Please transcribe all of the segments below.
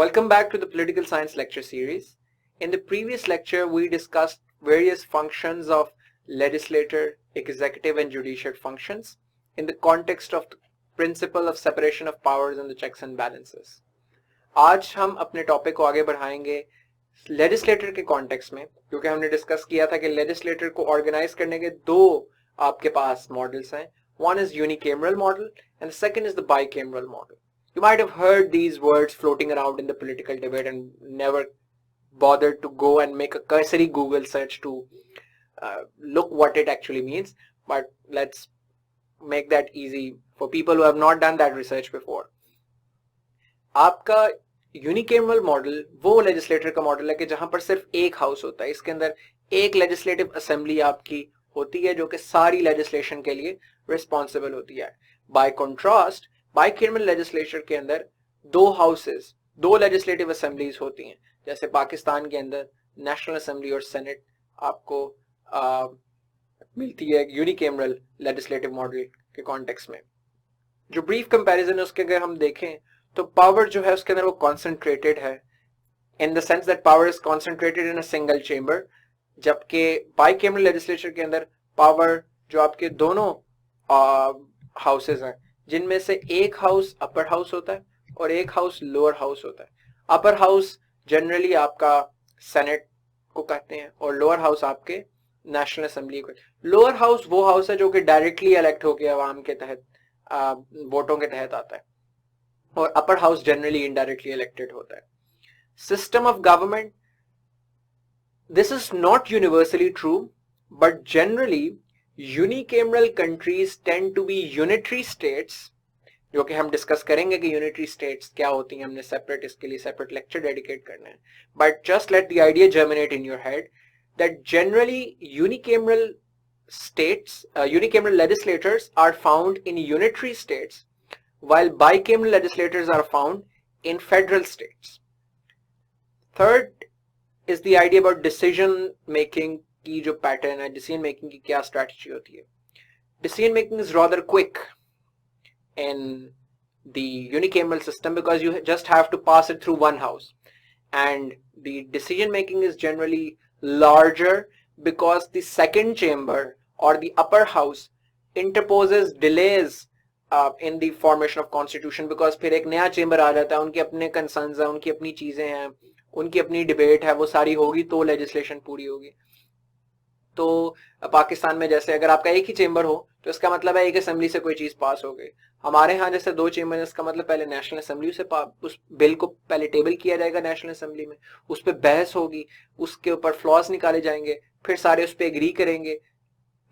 Welcome back to the Political Science lecture series. In the previous lecture, we discussed various functions of legislature, executive and judicial functions in the context of the principle of separation of powers and the checks and balances. आज हम अपने topic को आगे बढ़ाएंगे legislator के context में, क्योंकि हमने डिस्कस किया था कि लेजिस्लेटर को ऑर्गेनाइज करने के दो आपके पास मॉडल्स हैं. One is unicameral model and the second is the bicameral model. You might have heard these words floating around in the political debate and never bothered to go and make a cursory Google search to look what it actually means. But let's make that easy for people who have not done that research before. आपका यूनिकेमरल model वो legislator का model है कि जहां पर सिर्फ एक house होता है. इसके अंदर एक लेजिस्लेटिव असेंबली आपकी होती है जो कि सारी लेजिस्लेशन के लिए रिस्पॉन्सिबल होती है. बाय कॉन्ट्रास्ट बाइकेमरल लेजिस्लेचर के अंदर दो हाउसेस, दो लेजिस्लेटिव असेंबलीज होती हैं. जैसे पाकिस्तान के अंदर नेशनल असेंबली और सेनेट आपको मिलती है यूनिकेमरल लेजिस्लेटिव मॉडल के कॉन्टेक्स्ट में. जो ब्रीफ कंपैरिजन है उसके अगर हम देखें तो पावर जो है उसके अंदर वो कॉन्सेंट्रेटेड है, in the sense that power is concentrated in a single chamber, जबकि बाइकेमरल लेजिस्लेचर के अंदर पावर जो आपके दोनों हाउसेस हैं जिनमें से एक हाउस अपर हाउस होता है और एक हाउस लोअर हाउस होता है. अपर हाउस जनरली आपका सेनेट को कहते हैं और लोअर हाउस आपके नेशनल असेंबली को. लोअर हाउस वो हाउस है जो कि डायरेक्टली इलेक्ट होकर आवाम के तहत वोटों के तहत आता है और upper house generally indirectly elected होता है. System of government, this is not universally true, but generally unicameral countries tend to be unitary states, जो कि हम डिस्कस करेंगे कि यूनिटरी स्टेट्स क्या होती हैं. हमने सेपरेट इसके लिए सेपरेट लेक्चर डेडिकेट करना है. But just let the idea germinate in your head that generally unicameral states, unicameral legislators are found in unitary states while bicameral legislators are found in federal states. Third is the idea about decision making की जो pattern है, decision making की क्या strategy होती है. Decision making is rather quick in the unicameral system because you just have to pass it through one house, and the decision making is generally larger because the second chamber or the upper house interposes delays in the formation of constitution, because फिर एक नया chamber आ जाता है, उनके अपने concerns हैं, उनकी अपनी चीजें हैं, उनकी अपनी डिबेट है, वो सारी होगी तो लेजिस्लेशन पूरी होगी. तो पाकिस्तान में जैसे अगर आपका एक ही चेंबर हो तो इसका मतलब है एक असेंबली से कोई चीज पास हो गई. हमारे यहाँ जैसे दो चेंबर है, इसका मतलब पहले नेशनल असेंबली से उस बिल को पहले टेबल किया जाएगा नेशनल असेंबली में, उस पर बहस होगी, उसके ऊपर फ्लॉज निकाले जाएंगे, फिर सारे उस पर एग्री करेंगे,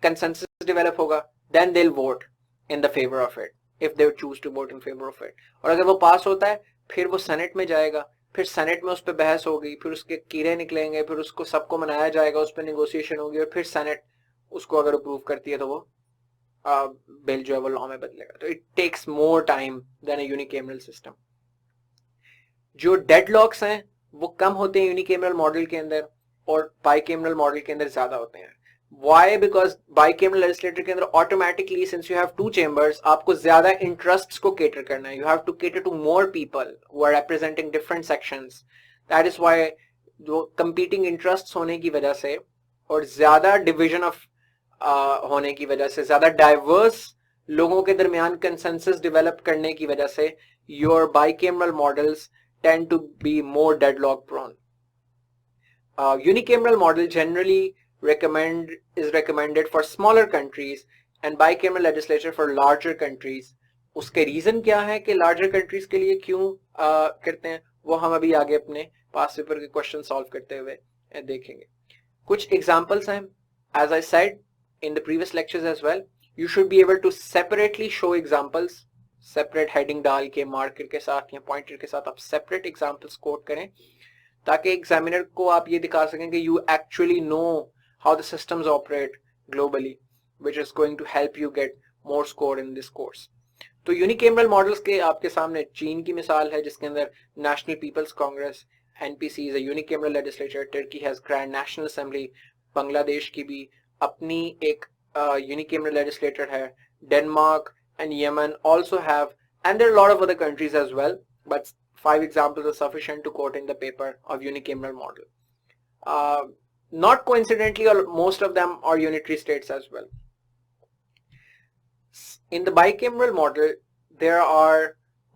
कंसेंसस डेवलप होगा, then they will vote in the favour of it if they choose to vote in favour of it. और अगर वो पास होता है फिर वो सेनेट में जाएगा, फिर सेनेट में उस पर बहस होगी, फिर उसके कीड़े निकलेंगे, फिर उसको सबको मनाया जाएगा, उस पर नेगोशिएशन होगी और फिर सेनेट उसको अगर अप्रूव करती है तो वो बिल जो है वो लॉ में बदलेगा. तो it takes more time than a unicameral system. जो डेडलॉक्स हैं वो कम होते हैं यूनिकेमरल मॉडल के अंदर और बाइकेमरल मॉडल के अंदर ज्यादा होते हैं. Why? Because bicameral legislature के अंदर automatically, since you have two chambers, आपको ज्यादा interests को cater करना है. You have to cater to more people who are representing different sections. That is why जो competing interests होने की वजह से और ज्यादा division of होने की वजह से, ज्यादा diverse लोगों के दरमियान consensus develop करने की वजह से your bicameral models tend to be more deadlock prone. Unicameral model generally is recommended for smaller countries and bicameral legislature for larger countries. उसके रीजन क्या है कि larger countries के लिए क्यों करते हैं वो हम अभी आगे अपने पास पेपर के क्वेश्चन सॉल्व करते हुए देखेंगे. कुछ एग्जांपल्स हैं. As I said in the previous lectures as well, you should be able to separately show examples, separate heading डाल के मार्कर के साथ या पॉइंटर के साथ आप separate examples कोट करें ताकि एग्जामिनर को आप ये दिखा सकें कि you actually know how the systems operate globally, which is going to help you get more score in this course. तो यूनिकेमरल मॉडल्स के आपके सामने चीन की मिसाल है जिसके अंदर National People's Congress NPC is a unicameral legislature. Turkey has Grand National Assembly. Bangladesh की भी अपनी एक यूनिकेमरल लेजिस्लेटर है. Denmark and Yemen also have, and there are a lot of other countries as well, but 5 examples are sufficient to quote in the paper of unicameral model. Not coincidentally, most of them are unitary states as well. In the bicameral model,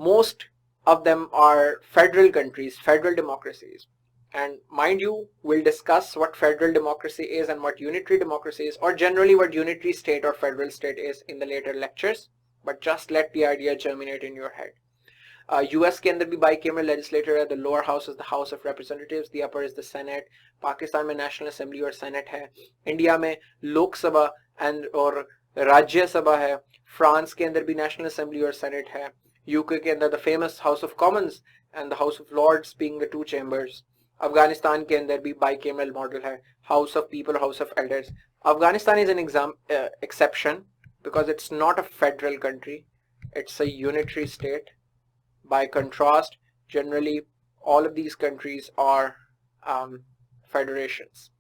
most of them are federal countries, federal democracies. And mind you, we'll discuss what federal democracy is and what unitary democracy is, or generally what unitary state or federal state is in the later lectures, but just let the idea germinate in your head. US के अंदर भी bicameral legislature है. The lower house is the House of Representatives, the upper is the Senate. Pakistan में National Assembly और Senate है. India में लोकसभा और राज्य सभा है. फ्रांस के अंदर भी National Assembly और Senate है. UK के अंदर the famous House of Commons and the House of Lords being the two chambers. Afghanistan के अंदर भी bicameral model है. House of People, House of Elders. Afghanistan is an exception because it's not a federal country. It's a unitary state. By contrast, generally all of these countries are federations.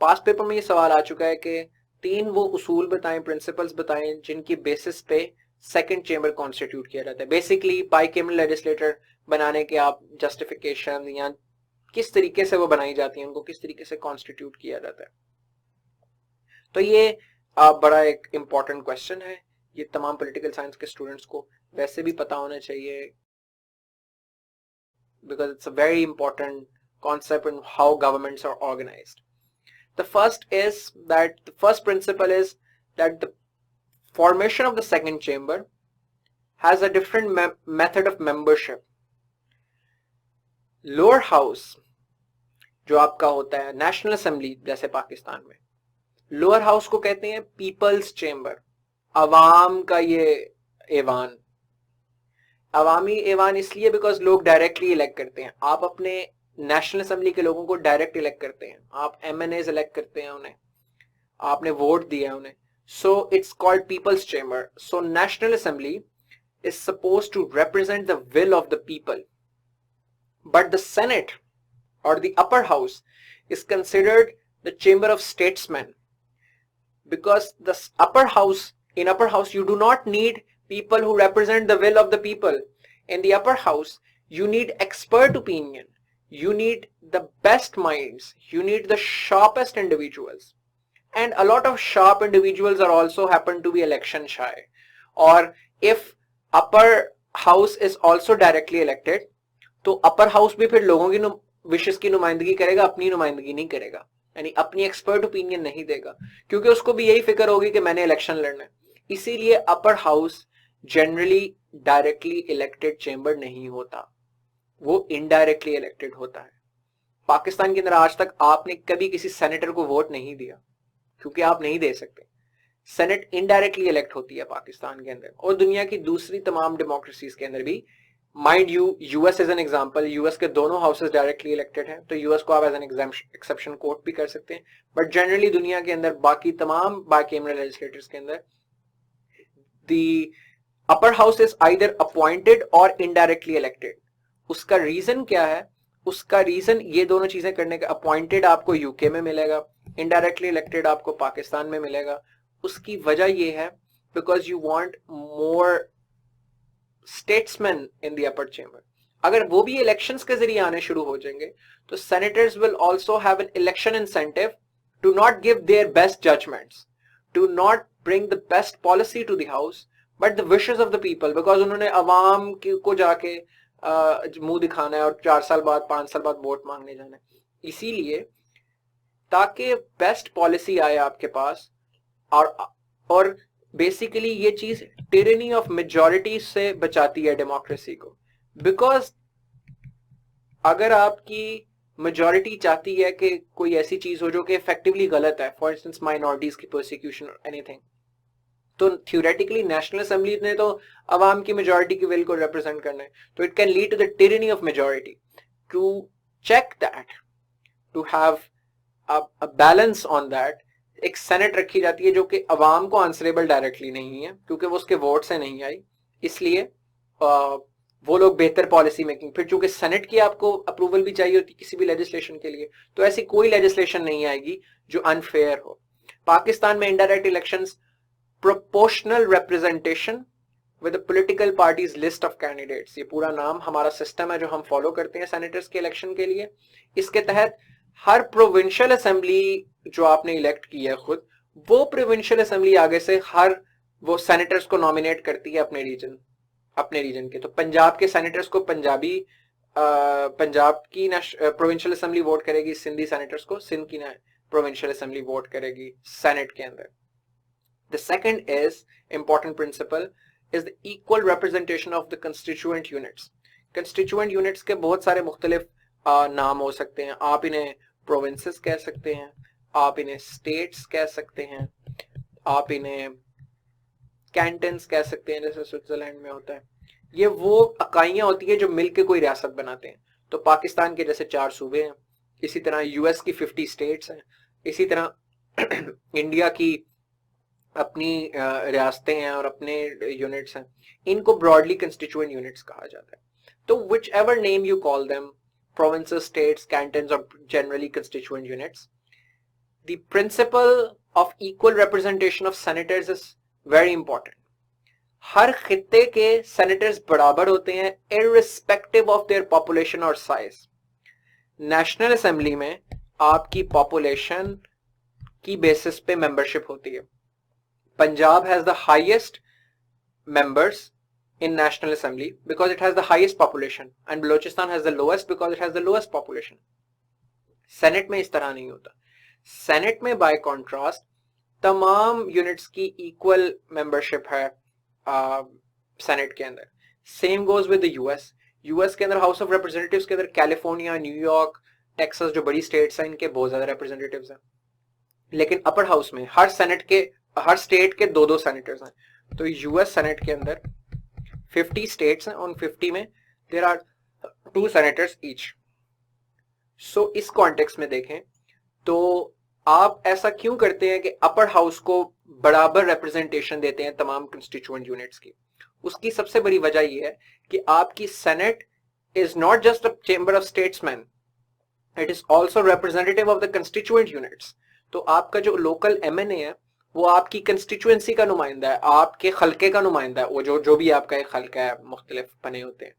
Past paper में ये सवाल आ चुका है कि 3 वो उसूल बताएं, principles बताएं जिनकी बेसिस पे सेकंड चेंबर कॉन्स्टिट्यूट किया जाता है. बेसिकली बाइकेमरल लेजिस्लेटर बनाने के आप जस्टिफिकेशन या किस तरीके से वो बनाई जाती हैं, उनको किस तरीके से कॉन्स्टिट्यूट किया जाता है. तो ये बड़ा एक इम्पॉर्टेंट क्वेश्चन है. ये तमाम पॉलिटिकल साइंस के स्टूडेंट्स को वैसे भी पता होना चाहिए, because it's a very important concept in how governments are organized. The first principle is that the formation of the second chamber has a different method of membership. Lower house जो आपका होता है नेशनल असेंबली जैसे पाकिस्तान में, lower house को कहते हैं peoples chamber, अवाम का ये ऐवान. अवामी ऐवान इसलिए बिकॉज लोग डायरेक्टली इलेक्ट करते हैं. आप अपने नेशनल असेंबली के लोगों को डायरेक्ट इलेक्ट करते हैं, आप MNAs इलेक्ट करते हैं उन्हें, आपने वोट दिया है उन्हें. So it's called people's chamber. So national assembly is supposed to represent the will of the people, but the Senate or the upper house is considered the chamber of statesmen, because the upper house, in upper house you do not need people who represent the will of the people. In the upper house you need expert opinion, you need the best minds, you need the sharpest individuals, and a lot of sharp individuals are also happen to be election shy. Or if upper house is also directly elected, तो upper house भी फिर लोगों की विशेष की नुमाइंदगी करेगा, अपनी नुमाइंदगी नहीं करेगा, यानी अपनी एक्सपर्ट ओपिनियन नहीं देगा, क्योंकि उसको भी यही फिक्र होगी कि मैंने इलेक्शन लड़ना है. इसीलिए upper house generally directly elected chamber नहीं होता, वो इनडायरेक्टली इलेक्टेड होता है. पाकिस्तान के अंदर आज तक आपने कभी किसी सेनेटर को वोट नहीं दिया, क्योंकि आप नहीं दे सकते. सेनेट इनडायरेक्टली इलेक्ट होती है पाकिस्तान के अंदर, और दुनिया की दूसरी तमाम डेमोक्रेसीज के अंदर भी. Mind you, US as an example, US के दोनों हाउसेस डायरेक्टली इलेक्टेड हैं, तो यूएस को आप एज एन एक्सेप्शन कोट भी कर सकते हैं. बट जनरली दुनिया के अंदर बाकी तमाम बाइकैमरल लेजिस्लेटर्स के अंदर the upper house is either appointed और इनडायरेक्टली इलेक्टेड. उसका रीजन क्या है? उसका रीजन ये दोनों चीजें करने का, अपॉइंटेड आपको यूके में मिलेगा, इनडायरेक्टली इलेक्टेड आपको पाकिस्तान में मिलेगा. उसकी वजह यह है because you want more statesman in the upper chamber. अगर वो भी इलेक्शंस के जरिए आने शुरू हो जाएंगे तो senators will also have an election incentive to not give their best judgements, to not bring the best policy to the house, but the wishes of the people, because उन्होंने अवाम को जाके मुंह दिखाना है और 4 साल बाद 5 साल बाद वोट मांगने जाना है. इसीलिए ताकि बेस्ट पॉलिसी आए आपके पास, और बेसिकली ये चीज टिरेनी ऑफ मेजॉरिटी से बचाती है डेमोक्रेसी को. बिकॉज अगर आपकी मेजॉरिटी चाहती है कि कोई ऐसी चीज हो जो कि इफेक्टिवली गलत है, फॉर इंस्टेंस माइनॉरिटीज की परसिक्यूशन और एनीथिंग, तो थ्योरेटिकली नेशनल असेंबली ने तो अवाम की मेजॉरिटी की विल को रिप्रेजेंट करना है, तो it can lead to the tyranny of majority. To check that, to have a balance on that, एक सेनेट रखी जाती है जो कि अवाम को आंसरेबल डायरेक्टली नहीं है, क्योंकि वो उसके वोट से नहीं आई, इसलिए वो लोग बेहतर पॉलिसी मेकिंग. फिर चूंकि सेनेट की आपको अप्रूवल भी चाहिए होती किसी भी लेजिस्लेशन के लिए, तो ऐसी कोई लेजिस्लेशन नहीं आएगी जो अनफेयर हो. पाकिस्तान में indirect elections, proportional representation with the political parties list of candidates. ये पूरा नाम हमारा सिस्टम है जो हम फॉलो करते हैं सेनेटर्स के इलेक्शन के लिए. इसके तहत हर प्रोविंशियल असेंबली जो आपने इलेक्ट की है खुद, वो प्रोविंशियल असेंबली आगे से हर वो सेनेटर्स को नॉमिनेट करती है अपने रीजन के. तो पंजाब के सेनेटर्स को पंजाब की प्रोविंशियल असेंबली वोट करेगी, सिंधी सेनेटर्स को सिंध की प्रोविंशियल असेंबली वोट करेगी सेनेट के अंदर. The second is important principle is the equal representation of the constituent units. Constituent units के बहुत सारे मुख्तलिफ नाम हो सकते हैं. आप इन्हें provinces कह सकते हैं, आप इन्हें states कह सकते हैं, आप इन्हें cantons कह सकते हैं जैसे स्विट्जरलैंड में होता है. ये वो इकाइयां होती है जो मिलके कोई रियासत बनाते हैं. तो पाकिस्तान के जैसे 4 सूबे हैं, इसी तरह यूएस की 50 स्टेट्स हैं, इसी तरह इंडिया की अपनी रियासतें हैं और अपने यूनिट्स हैं. इनको ब्रॉडली कंस्टिट्यूएंट यूनिट्स कहा जाता है. तो whichever name you call them, provinces, states, cantons और generally constituent units, the principle of equal representation of senators is very important. हर खित्ते के सेनेटर्स बराबर होते हैं इररिस्पेक्टिव ऑफ देयर पॉपुलेशन और साइज. नेशनल असेंबली में आपकी पॉपुलेशन की बेसिस पे मेंबरशिप होती है. Punjab has the highest members in National Assembly because it has the highest population, and Balochistan has the lowest because it has the lowest population. Senate में इस तरह नहीं होता. Senate में by contrast तमाम units की equal membership है Senate के अंदर. Same goes with the US. US के अंदर House of Representatives के अंदर कैलिफोर्निया, न्यूयॉर्क, टेक्सास जो बड़ी स्टेट्स हैं इनके बहुत ज्यादा रिप्रेजेंटेटिव्स हैं. लेकिन अपर हाउस में हर स्टेट के 2-2 सेनेटर्स हैं. तो यूएस सेनेट के अंदर 50 स्टेट्स हैं, उन 50 में देयर आर 2 सेनेटर्स ईच. सो इस कॉन्टेक्स्ट में देखें तो आप ऐसा क्यों करते हैं कि अपर हाउस को बराबर रिप्रेजेंटेशन देते हैं तमाम कंस्टिट्यूएंट यूनिट्स की? उसकी सबसे बड़ी वजह यह है कि आपकी senate is not just a chamber of statesman, it is also representative of the constituent units. तो आपका जो लोकल एमएनए है वो आपकी कंस्टिट्यूएंसी का नुमाइंदा है, आपके खलके का नुमाइंदा है, वो जो भी आपका एक खलका है, मुख्तलिफ बने होते हैं.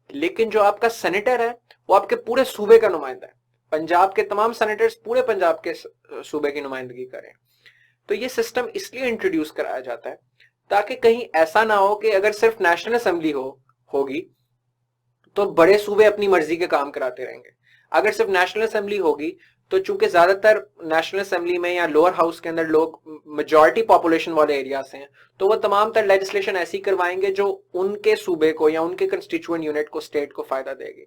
लेकिन जो आपका सेनेटर है वो आपके पूरे सूबे का नुमाइंदा है. पंजाब के तमाम सेनेटर्स पूरे पंजाब के सूबे की नुमाइंदगी करें. तो ये सिस्टम इसलिए इंट्रोड्यूस कराया जाता है ताकि कहीं ऐसा ना हो कि अगर सिर्फ नेशनल असेंबली होगी तो बड़े सूबे अपनी मर्जी के काम कराते रहेंगे. अगर सिर्फ नेशनल असेंबली होगी तो चूंकि ज्यादातर नेशनल असेंबली में या लोअर हाउस के अंदर लोग मेजॉरिटी पॉपुलेशन वाले एरिया से हैं, तो वो तमाम तर लेजिस्लेशन ऐसी करवाएंगे जो उनके सूबे को या उनके कंस्टिट्यूएंट यूनिट को, स्टेट को फायदा देगी.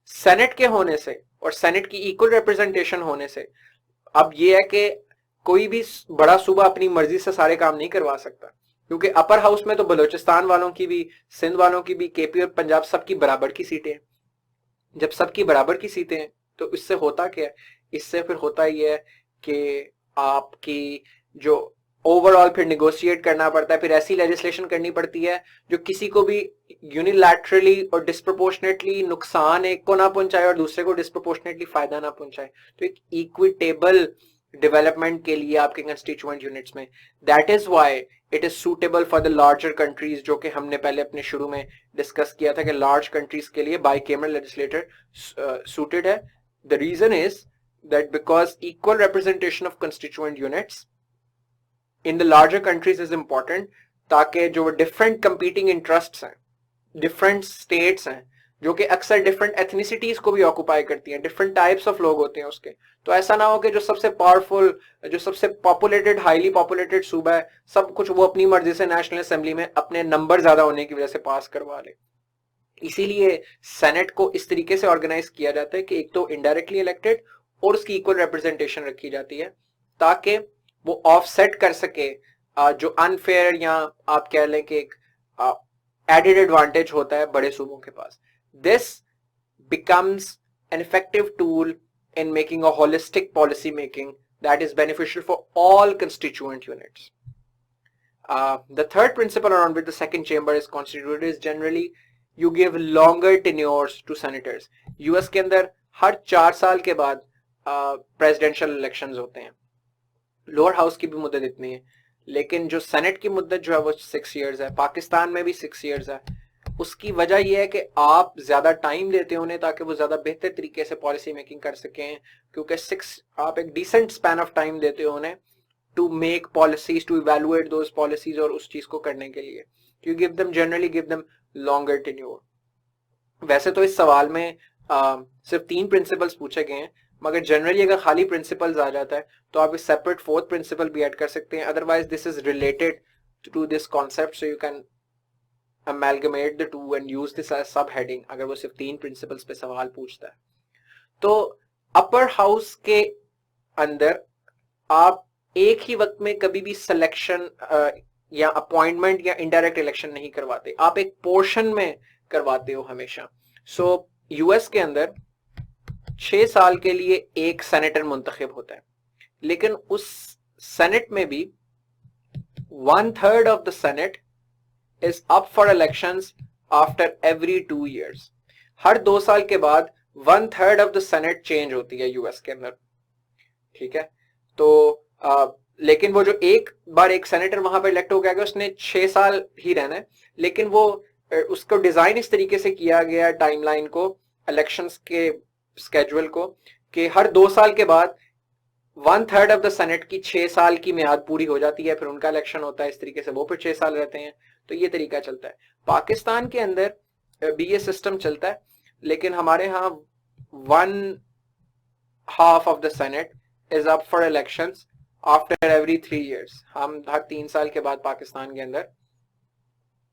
सेनेट के होने से और सेनेट की इक्वल रिप्रेजेंटेशन होने से अब ये है कि कोई भी बड़ा सूबा अपनी मर्जी से सारे काम नहीं करवा सकता, क्योंकि अपर हाउस में तो बलोचिस्तान वालों की भी, सिंध वालों की भी, केपी और पंजाब सबकी बराबर की सीटें हैं. जब सबकी बराबर की सीटें हैं तो इससे होता क्या है? इससे फिर होता ही है कि आपकी जो ओवरऑल फिर निगोशिएट करना पड़ता है, फिर ऐसी लेजिस्लेशन करनी पड़ती है जो किसी को भी यूनिलैटरली और डिस्प्रोपोर्शनेटली नुकसान एक को ना पहुंचाए और दूसरे को डिस्प्रोपोर्शनेटली फायदा ना पहुंचाए. तो एक इक्विटेबल डेवलपमेंट के लिए आपके कंस्टिट्यूएंट यूनिट्स में, that is why it is suitable for the larger countries, जो कि हमने पहले अपने शुरू में डिस्कस किया था कि लार्ज कंट्रीज के लिए बाइकैमरल लेजिस्लेटर सूटेड है. The reason is that because equal representation of constituent units in the larger countries is important, ताकि जो different competing interests हैं, different states हैं, जो कि अक्सर different ethnicities को भी occupy करती हैं, different types of लोग होते हैं उसके, तो ऐसा ना हो कि जो सबसे powerful, जो सबसे populated, highly populated सूबा है, सब कुछ वो अपनी मर्जी से नेशनल असेंबली में अपने नंबर ज्यादा होने की वजह से पास करवा ले. इसीलिए सेनेट को इस तरीके से ऑर्गेनाइज किया जाता है कि एक तो इनडायरेक्टली इलेक्टेड और उसकी इक्वल रिप्रेजेंटेशन रखी जाती है ताकि वो ऑफसेट कर सके जो अनफेयर या आप कह लें कि एक एडेड एडवांटेज होता है बड़े सूबों के पास. This becomes an effective tool in making a holistic policy making that is beneficial for all constituent units. The third principle around which the second chamber is constituted is generally you give longer tenures to senators. US के अंदर हर 4 साल के बाद presidential elections होते हैं. Lower house की भी मुद्दत इतनी है, लेकिन जो सेनेट की मुद्दत जो है वो 6 इयर्स है, पाकिस्तान में भी 6 इयर्स है। उसकी वजह यह है कि आप ज्यादा टाइम देते हैं उन्हें ताकि वो ज्यादा बेहतर तरीके से पॉलिसी मेकिंग कर सकें, क्योंकि आप एक डिसेंट स्पैन ऑफ टाइम देते हो उन्हें to make policies, to evaluate those policies, और उस चीज को करने के लिए you give them generally give them longer tenure. वैसे तो इस सवाल में सिर्फ 3 प्रिंसिपल्स पूछे गए हैं, मगर जनरली अगर खाली प्रिंसिपल्स आ जाता है तो आप इस सेपरेट 4th प्रिंसिपल भी ऐड कर सकते हैं। Otherwise this is related to this concept, so you can amalgamate the two and use this as subheading अगर वो सिर्फ 3 प्रिंसिपल्स पे सवाल पूछता है। तो अपर हाउस के अंदर आप एक ही वक्त में कभी भी सिलेक्शन या अपॉइंटमेंट या इनडायरेक्ट इलेक्शन नहीं करवाते, आप एक पोर्शन में करवाते हो हमेशा। सो यूएस के अंदर 6 साल के लिए एक सेनेटर मुंतखब होता है, लेकिन उस सेनेट में भी 1/3 of the senate is up for elections after every 2 years। हर 2 साल के बाद 1/3 of the Senate चेंज होती है यूएस के अंदर, ठीक है। तो लेकिन वो जो एक बार एक सेनेटर वहां पर इलेक्ट हो गया, उसने 6 साल ही रहना है, लेकिन वो उसको डिजाइन इस तरीके से किया गया टाइमलाइन को, इलेक्शंस के स्केड्यूल को, कि हर 2 साल के बाद 1/3 ऑफ द सेनेट की 6 साल की मियाद पूरी हो जाती है, फिर उनका इलेक्शन होता है, इस तरीके से वो फिर 6 साल रहते हैं। तो ये तरीका चलता है। पाकिस्तान के अंदर भी ये सिस्टम चलता है, लेकिन हमारे यहाँ 1/2 of the senate is up for elections after every 3 years. हम हर 3 साल के बाद पाकिस्तान के अंदर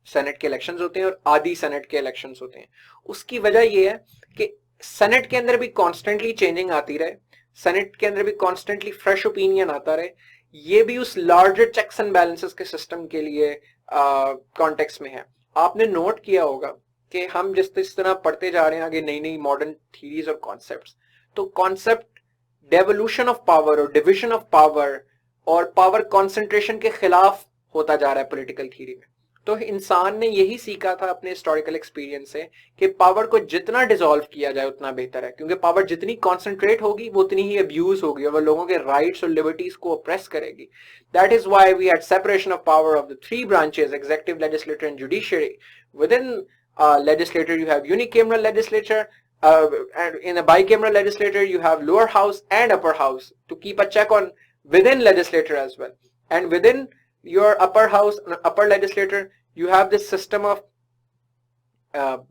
सेनेट के इलेक्शंस होते हैं और आधी सेनेट के इलेक्शंस होते हैं। उसकी वजह यह है कि सेनेट के अंदर भी कॉन्स्टेंटली चेंजिंग आती रहे, सेनेट के अंदर भी कॉन्स्टेंटली फ्रेश ओपिनियन आता रहे। ये भी उस लार्जर चेक्स एंड बैलेंसेस के सिस्टम के लिए कॉन्टेक्स्ट में है। आपने नोट किया होगा कि हम जिस तरह पढ़ते जा रहे हैं आगे नई नई मॉडर्न थीरीज और कॉन्सेप्ट्स, तो कॉन्सेप्ट डेवोल्यूशन ऑफ पावर और डिविजन ऑफ पावर और पावर कॉन्सेंट्रेशन के खिलाफ होता जा रहा है पॉलिटिकल थीरी में। तो इंसान ने यही सीखा था अपने हिस्टोरिकल एक्सपीरियंस से कि पावर को जितना डिसॉल्व किया जाए उतना बेहतर है, क्योंकि पावर जितनी कॉन्सेंट्रेट होगी वो उतनी ही अब्यूज होगी और वो लोगों के राइट्स और लिबर्टीज को ऑप्रेस करेगी। That is why we had separation of power of the 3 branches, executive, legislative and judiciary. Within legislature you have unicameral legislature, and in a bicameral legislature you have lower house and upper house to keep a check on within legislature as well. And within your upper house, upper legislature, you have this system of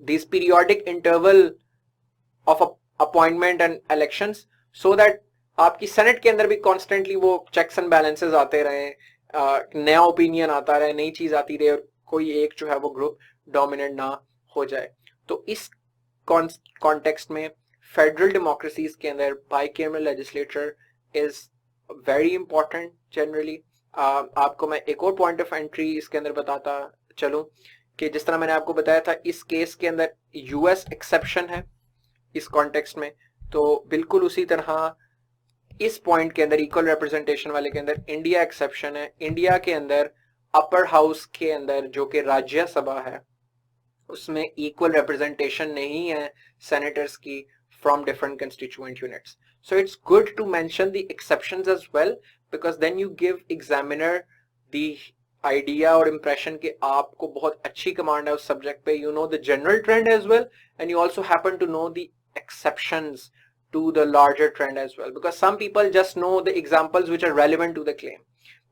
these periodic interval of appointment and elections, so that आपकी senate के अंदर भी constantly वो checks and balances आते रहे, नया opinion आता रहे, नई चीज आती रहे और कोई एक जो है वो ग्रुप डोमिनेट ना हो जाए। तो इस कॉन्टेक्स्ट में फेडरल डेमोक्रेसीज के अंदर bicameral legislature is very important generally. आपको मैं एक और पॉइंट ऑफ एंट्री इसके अंदर बताता चलूं कि जिस तरह मैंने आपको बताया था इस केस के अंदर यूएस एक्सेप्शन है इस कॉन्टेक्स्ट में, तो बिल्कुल उसी तरह इस पॉइंट के अंदर इक्वल रिप्रेजेंटेशन वाले के अंदर इंडिया एक्सेप्शन है। इंडिया के अंदर अपर हाउस के अंदर जो कि राज्यसभा है उसमें इक्वल रिप्रेजेंटेशन नहीं है सेनेटर्स की from different constituent units. So it's good to mention the exceptions as well, because then you give examiner the idea or impression कि आपको बहुत अच्छी command है उस subject पे, you know the general trend as well, and you also happen to know the exceptions to the larger trend as well, because some people just know the examples which are relevant to the claim,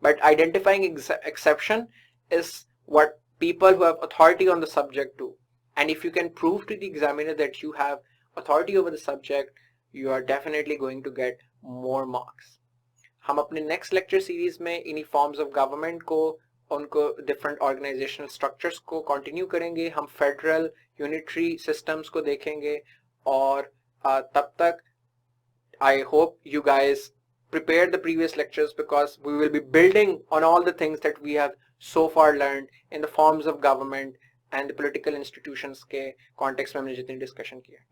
but identifying exception is what people who have authority on the subject do. And if you can prove to the examiner that you have authority over the subject, you are definitely going to get more marks. हम अपने next lecture series में इन्हीं forms of government को, उनको different organizational structures को continue करेंगे, हम federal unitary systems को देखेंगे, और तब तक I hope you guys prepare the previous lectures, because we will be building on all the things that we have so far learned in the forms of government and the political institutions के context में हमने जितनी discussion की है।